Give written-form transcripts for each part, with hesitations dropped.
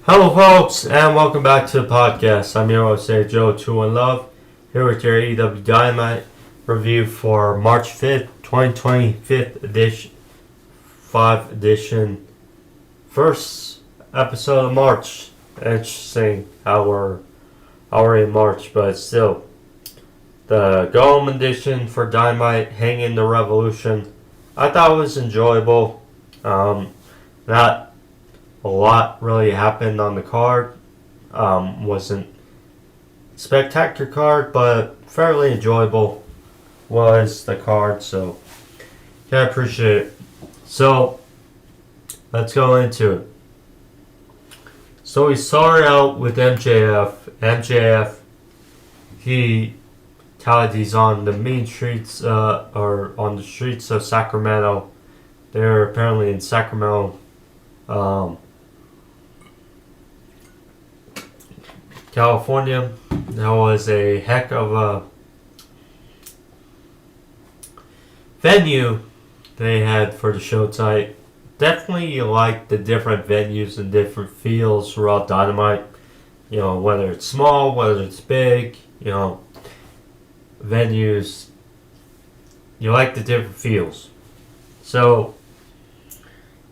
Hello, folks, and welcome back to the podcast. I'm your host, Joe, True and Love, here with your AEW Dynamite review for March 5th, 2020, 5th edition, 5th edition, first episode of March. Interesting how we're in March, but still. The Go Home edition for Dynamite, Hang in the Revolution, I thought it was enjoyable. Not a lot really happened on the card. Wasn't spectacular card, but fairly enjoyable was the card. So yeah, I appreciate it. So let's go into it. So we started out with MJF. MJF, he touted he's on the main streets, or on the streets of Sacramento. They're apparently in Sacramento. California. That was a heck of a venue they had for the show tonight. Definitely like the different venues and different feels throughout Dynamite. You know, whether it's small, whether it's big, you know, venues. You like the different feels. So,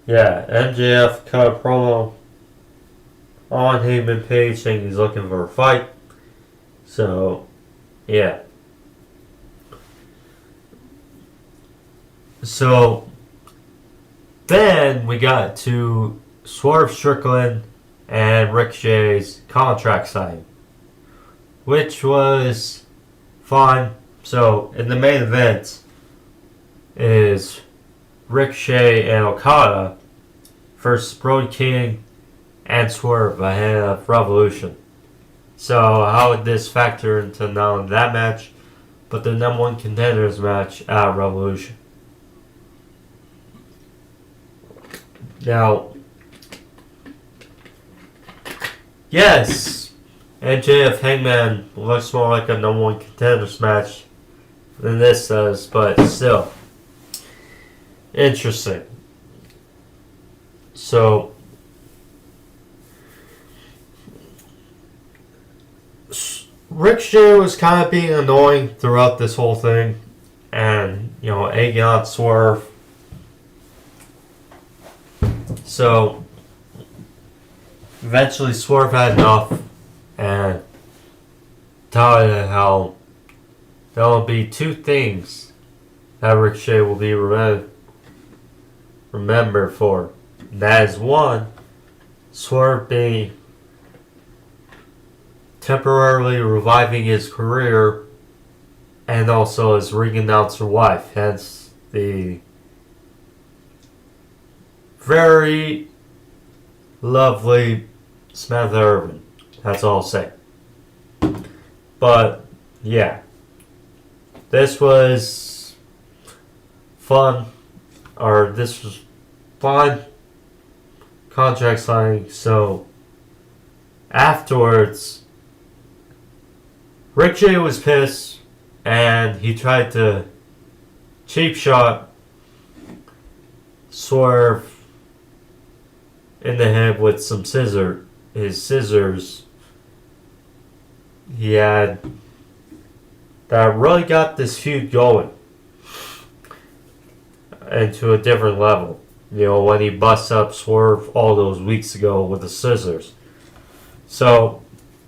yeah, MJF cut a promo on Heyman Page saying he's looking for a fight. So, yeah. So, then we got to Swerve Strickland and Ricochet's contract signing, which was fine. So, in the main event is Ricochet and Okada versus Brody King and Swerve ahead of Revolution. So how would this factor into not only that match, but the number one contenders match at Revolution? Now, yes, MJF Hangman looks more like a number one contenders match than this does, but still interesting. So, Ricochet was kind of being annoying throughout this whole thing, and, you know, egging on Swerve. So, eventually Swerve had enough, and told how there will be two things that Ricochet will be remembered for. That is one, Swerve being temporarily reviving his career, and also his ring announcer wife, hence the very lovely Samantha Irvin. That's all I'll say. But yeah, this was fun, or this was fun contract signing. So afterwards, Ricochet was pissed, and he tried to cheap shot Swerve in the head with some his scissors he had, that really got this feud going into a different level. You know, when he busts up Swerve all those weeks ago with the scissors. So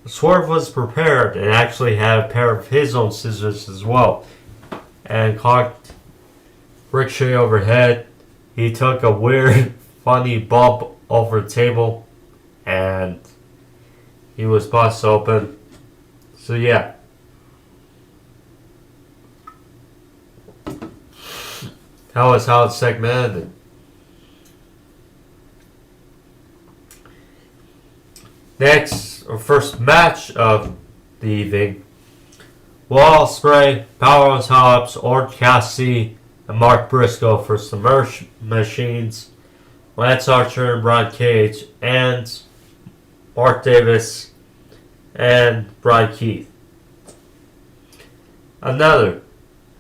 Swerve was prepared and actually had a pair of his own scissors as well, and caught Ricochet overhead. He took a weird, funny bump over the table, and he was busted open. So yeah. That was how the segment ended. Next, our first match of the evening. Will Ospreay, Powerhouse Hobbs, Orange Cassidy, and Mark Briscoe for Submerged Machines, Lance Archer and Brian Cage, and Mark Davis and Brian Keith. Another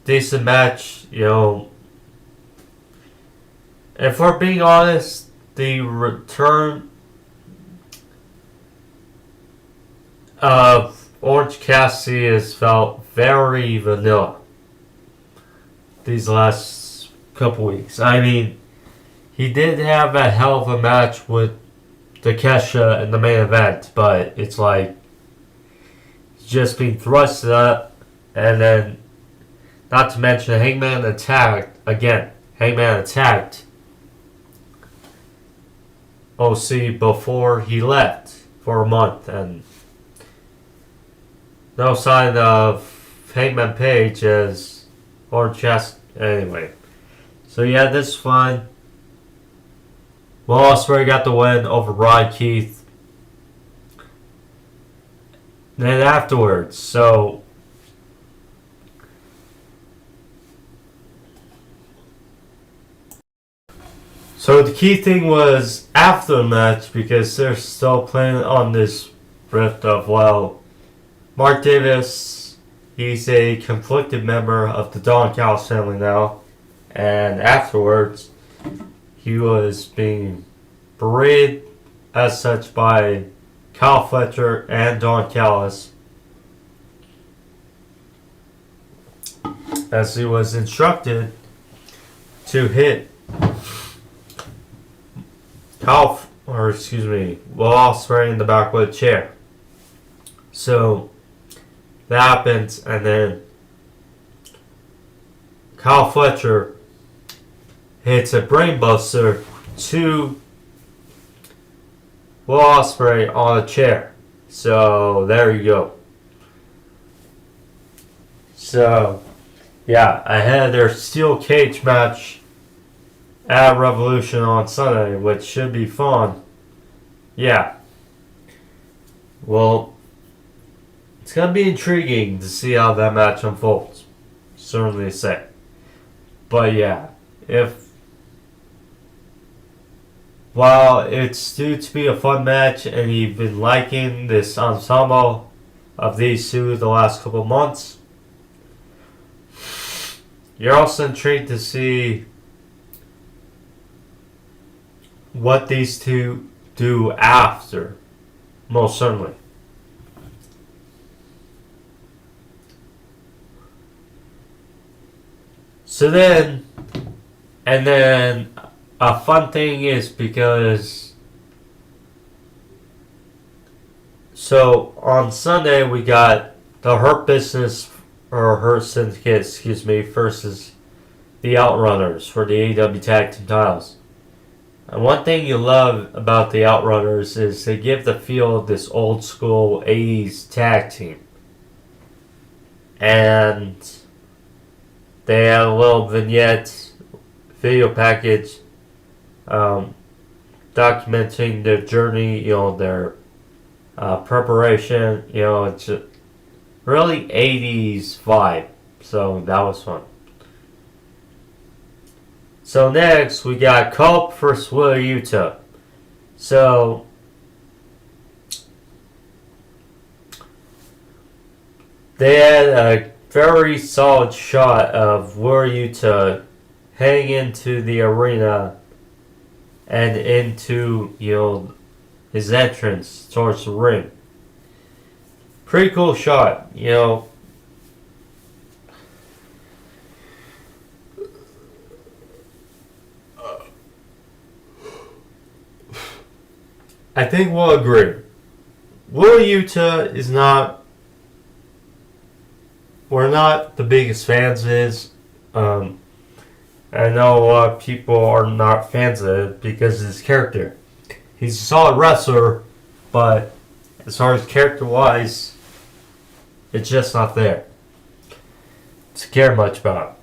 decent match, you know. And for being honest, the return Orange Cassidy has felt very vanilla these last couple weeks. I mean, he did have a hell of a match with Takesha in the main event, but it's like he's just being thrusted up, and then not to mention Hangman attacked again. Hangman attacked OC before he left for a month, and no sign of Hangman Page as Orange Cassidy. Anyway, so yeah, this is fun. Will Ospreay got the win over Ryan Keith. Then afterwards, so the key thing was after the match, because they're still playing on this rift of, well, Mark Davis, he's a conflicted member of the Don Callis family now, and afterwards he was being berated as such by Kyle Fletcher and Don Callis, as he was instructed to hit Will Ospreay in the back with a chair. So that happens, and then Kyle Fletcher hits a brainbuster to Will Ospreay on a chair. So there you go. So yeah, ahead of their steel cage match at Revolution on Sunday, which should be fun. Yeah. Well, it's going to be intriguing to see how that match unfolds. Certainly to say. But yeah, while it's due to be a fun match and you've been liking this ensemble of these two the last couple of months, you're also intrigued to see what these two do after, most certainly. So then, and then a fun thing is because, so on Sunday we got the Hurt Business, or Hurt Syndicate, versus the Outrunners for the AEW Tag Team titles. And one thing you love about the Outrunners is they give the feel of this old school 80s tag team. And they had a little vignette video package documenting their journey, their preparation. It's a really 80s vibe. So that was fun. So next, we got Cope versus Wheeler Yuta. So they had a very solid shot of Wheeler Yuta heading into the arena and into, his entrance towards the ring. Pretty cool shot, I think we'll agree. Will Yuta is not... We're not the biggest fans of his. I know a lot of people are not fans of it because of his character. He's a solid wrestler, but as far as character-wise, it's just not there to care much about.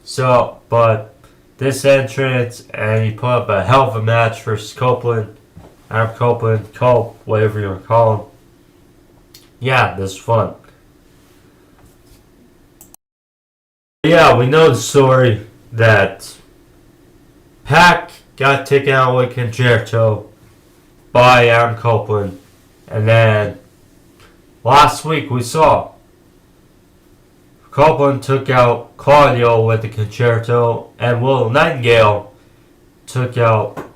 So, but this entrance, and he put up a hell of a match versus Copeland. Adam Copeland, Cope, whatever you want to call him. Yeah, this is fun. Yeah, we know the story that Pac got taken out with Concerto by Adam Copeland. And then last week we saw Copeland took out Claudio with the Concerto, and Will Nightingale took out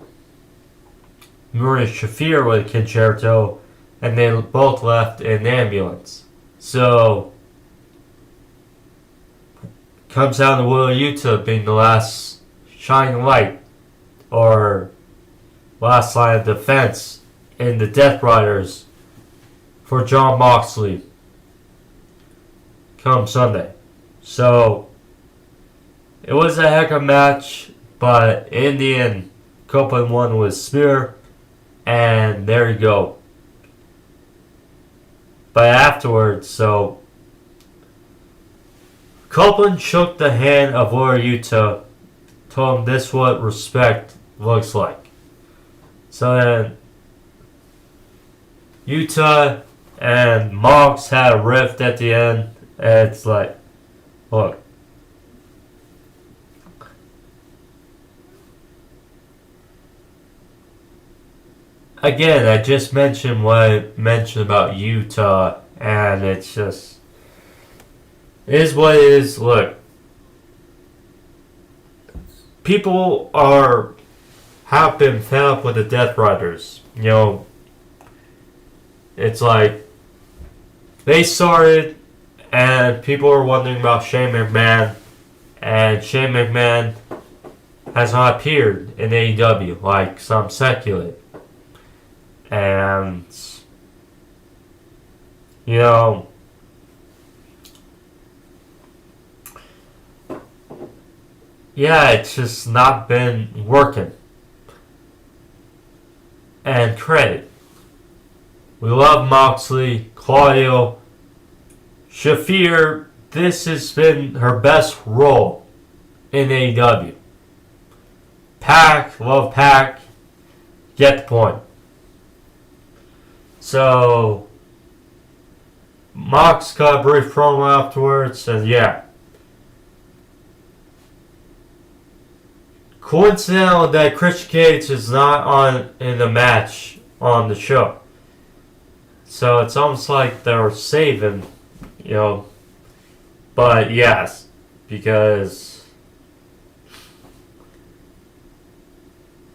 Maurice Shafir with a Concerto, and they both left in an ambulance. So, comes down to Wheeler Yuta being the last shining light, or last line of defense in the Death Riders for Jon Moxley come Sunday. So, it was a heck of a match, but in the end, Copeland won with Spear, and there you go. But afterwards, so Copeland shook the hand of Wheeler Yuta, told him this is what respect looks like. So then Yuta and Mox had a rift at the end, and it's like, look, again, I just mentioned what I mentioned about Yuta, and it's just, it is what it is. Look, people have been fed up with the Death Riders. You know, it's like, they started, and people were wondering about Shane McMahon, and Shane McMahon has not appeared in AEW, like some speculate. And, you know, yeah, it's just not been working. And credit. We love Moxley, Claudio, Shafir. This has been her best role in AEW. Pac, love Pac. Get the point. So, Mox got a brief promo afterwards, and yeah. Coincidental that Christian Cage is not in the match on the show. So it's almost like they're saving, you know. But yes, because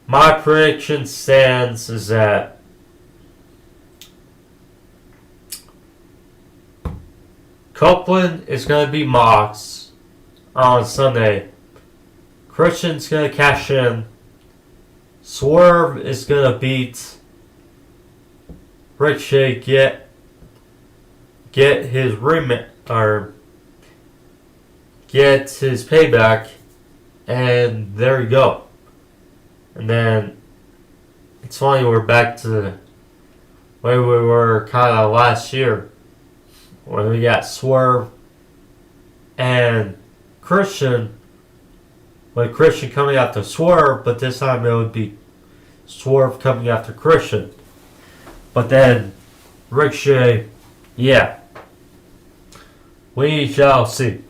my prediction stands is that Copeland is going to be Mox on Sunday. Christian's going to cash in. Swerve is going to beat Ricochet, get his or get his payback, and there you go. And then it's funny, we're back to the way we were kind of last year, when we got Swerve and Christian. With Christian coming after Swerve, but this time it would be Swerve coming after Christian. But then Ricochet, yeah, we shall see.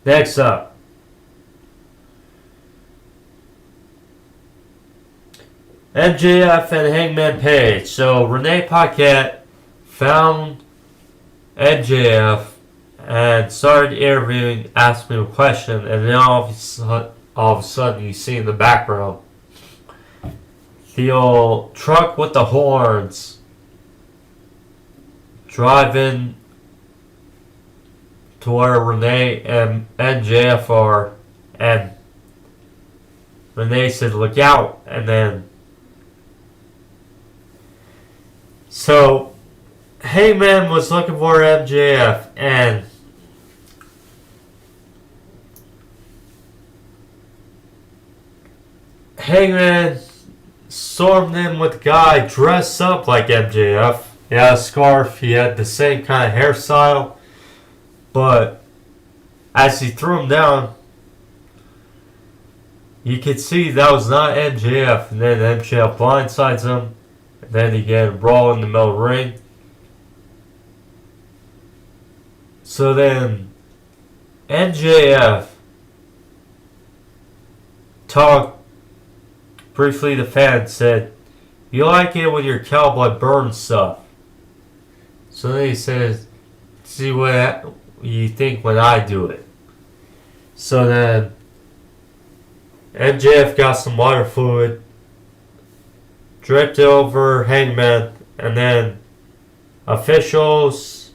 Next up, MJF and Hangman Page. So Renee Paquette found MJF and started interviewing, asking him a question, and then all of a sudden you see in the background the old truck with the horns driving to where Renee and MJF are, and Renee said, "Look out," and then so Heyman was looking for MJF, and Hangman stormed in with a guy dressed up like MJF. He had a scarf, he had the same kind of hairstyle, but as he threw him down, you could see that was not MJF, and then MJF blindsides him, and then he get a brawl in the middle of the ring. So then MJF talked briefly to fans, said, "You like it when your cowboy burns stuff." So then he says, "See what you think when I do it." So then MJF got some water fluid draped over Hangman, and then officials,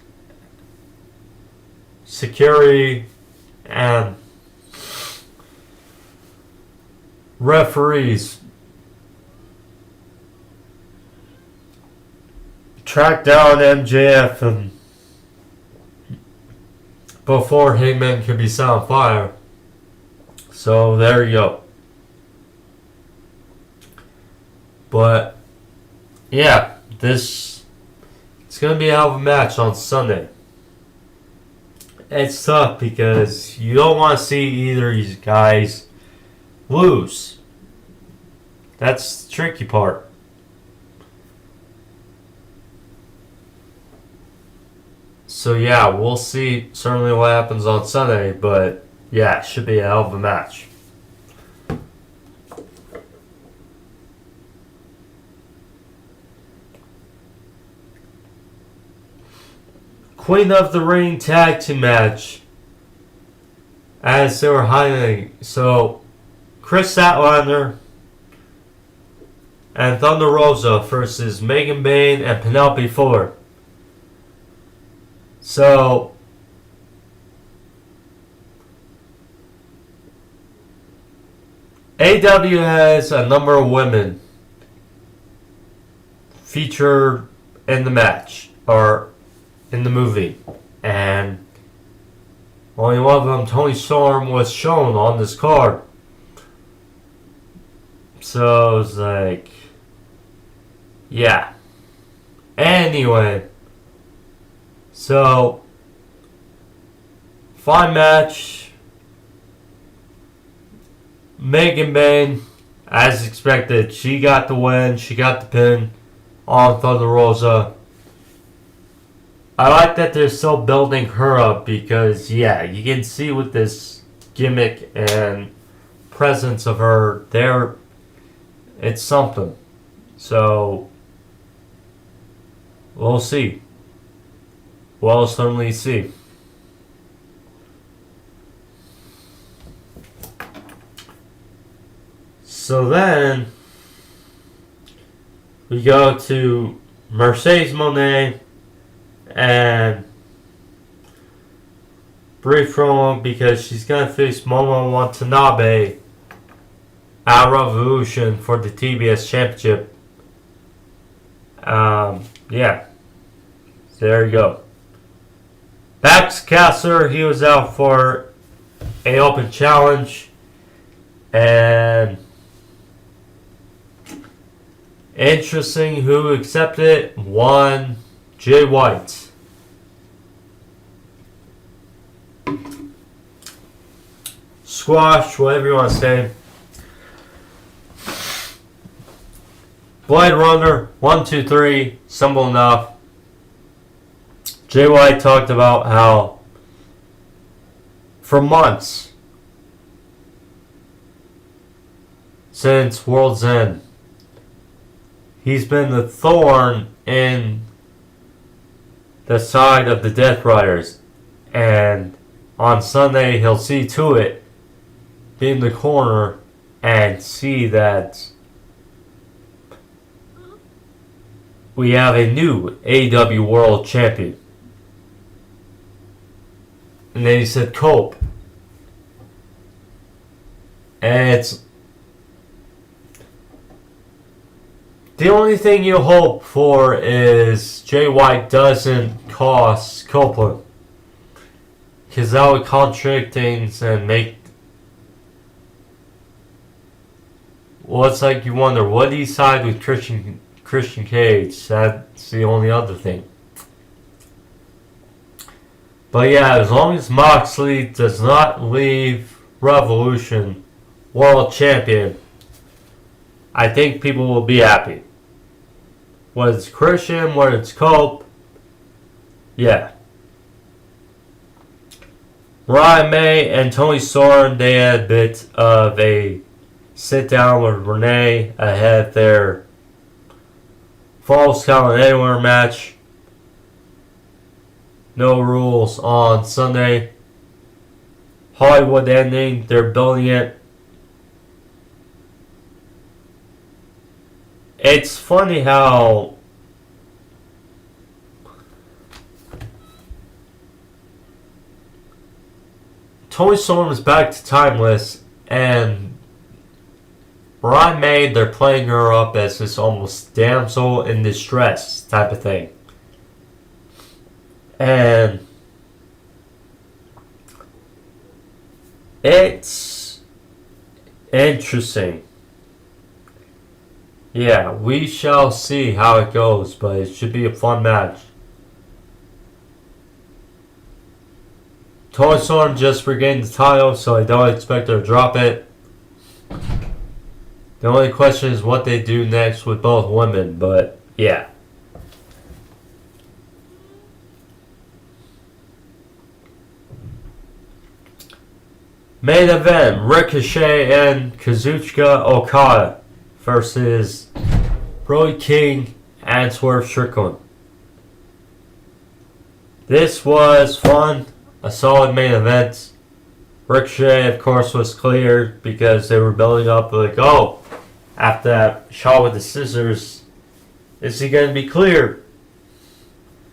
security, and referees tracked down MJF and before Hangman could be set on fire. So there you go. But yeah, it's gonna be a hell of a match on Sunday. It's tough because you don't want to see either of these guys lose. That's the tricky part. So yeah, we'll see certainly what happens on Sunday, but yeah, it should be a hell of a match. Queen of the Ring tag team match, as they were highlighting. So, Chris Statlander and Thunder Rosa versus Megan Bayne and Penelope Ford. So, AEW has a number of women featured in the match, or in the movie, and only one of them, Toni Storm, was shown on this card. So, it's like, yeah. Anyway, so, fine match. Megan Bayne, as expected, she got the win. She got the pin on Thunder Rosa. I like that they're still building her up because, yeah, you can see with this gimmick and presence of her there, it's something. So, we'll see. We'll certainly see. So then, we go to Mercedes Moné and brief promo because she's going to face Momo Watanabe at Revolution for the TBS Championship. Yeah. There you go. Max Caster, he was out for an open challenge. And interesting who accepted it. One, Jay White. Squash, whatever you want to say. Blade Runner, 1, 2, 3, simple enough. Jay White talked about how for months since World's End, he's been the thorn in the side of the Death Riders, and on Sunday he'll see to it, be in the corner and see that we have a new AEW World Champion. And then he said cope. And it's the only thing you hope for is Jay White doesn't cost Copeland. Because that would contradict things and make... Well, it's like you wonder, what do you side with Christian Cage? That's the only other thing. But yeah, as long as Moxley does not leave Revolution World Champion, I think people will be happy. Whether it's Christian, whether it's Cope, yeah. Ryan May and Toni Storm, they had a bit of a sit down with Renee ahead of their Falls Count Anywhere match. No rules on Sunday. Hollywood ending, they're building it. it's funny how Toni Storm is back to Timeless, and Mariah May, they're playing her up as this almost damsel in distress type of thing. And it's interesting. Yeah, we shall see how it goes, but it should be a fun match. Toni Storm just regained the title, so I don't expect her to drop it. The only question is what they do next with both women, but yeah. Main event, Ricochet and Kazuchika Okada versus Brody King and Swerve Strickland. This was fun, a solid main event. Ricochet, of course, was cleared because they were building up like, oh, after that shot with the scissors, is he going to be cleared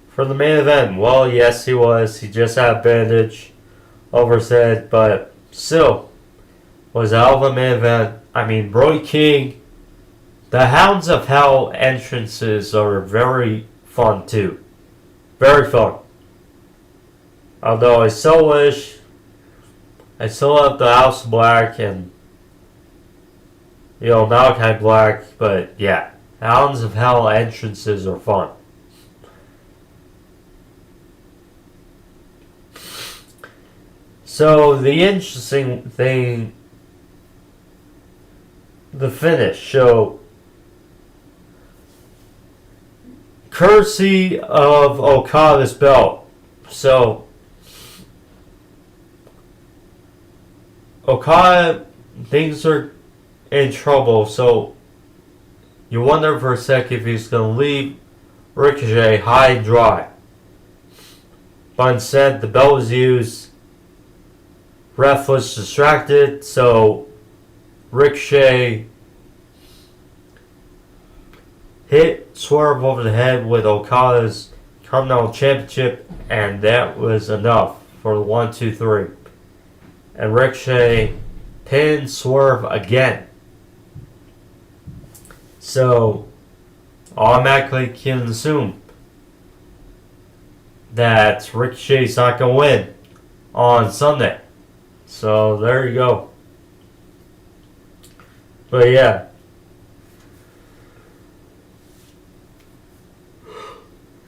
for the main event? Well, yes, he was. He just had a bandage over his head, but still, was a hell of a main event. I mean, Brody King, the Hounds of Hell entrances are very fun too. Very fun. Although I still wish I still have the House of Black and Malachi Black, but yeah, Hounds of Hell entrances are fun. So the interesting thing, the finish. So courtesy of Okada's belt. So Okada, things are in trouble, so you wonder for a sec if he's going to leave Ricochet high and dry. But instead, the belt was used. Ref was distracted, so Ricochet hit Swerve over the head with Okada's Continental Championship, and that was enough for the 1, 2, 3. And Ricochet pinned Swerve again. So, automatically can assume that Ricochet's not going to win on Sunday. So, there you go. But yeah.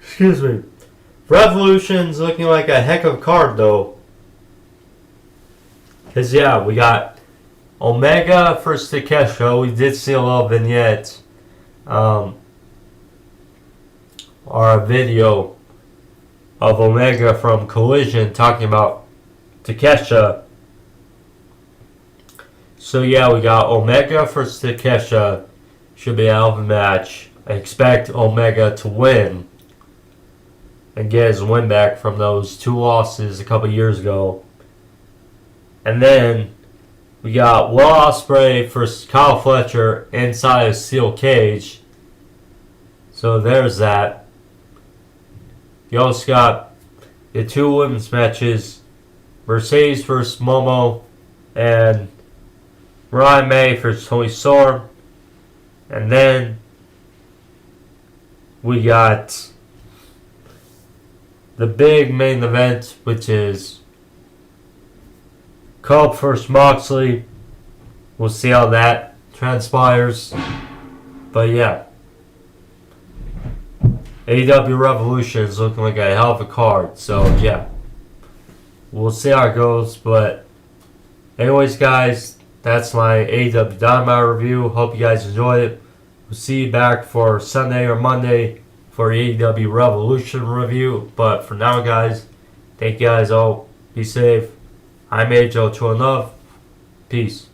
Excuse me. Revolution's looking like a heck of a card, though. Because, yeah, we got Omega versus Takeshita. We did see a little vignette. Or a video of Omega from Collision talking about Takeshita. So, yeah, we got Omega versus Takeshita. Should be a hell of a match. I expect Omega to win and get his win back from those 2 losses a couple years ago. And then we got Will Ospreay versus Kyle Fletcher inside a steel cage. So there's that. You also got the 2 women's matches. Mercedes versus Momo and Mariah May versus Toni Storm. And then we got the big main event, which is Cobb versus Moxley. We'll see how that transpires. But yeah, AEW Revolution is looking like a hell of a card. So yeah, we'll see how it goes. But anyways, guys, that's my AEW Dynamite review. Hope you guys enjoyed it. We'll see you back for Sunday or Monday for AEW Revolution review. But for now, guys, thank you guys all. Be safe. I'm AJ2 Love. Peace.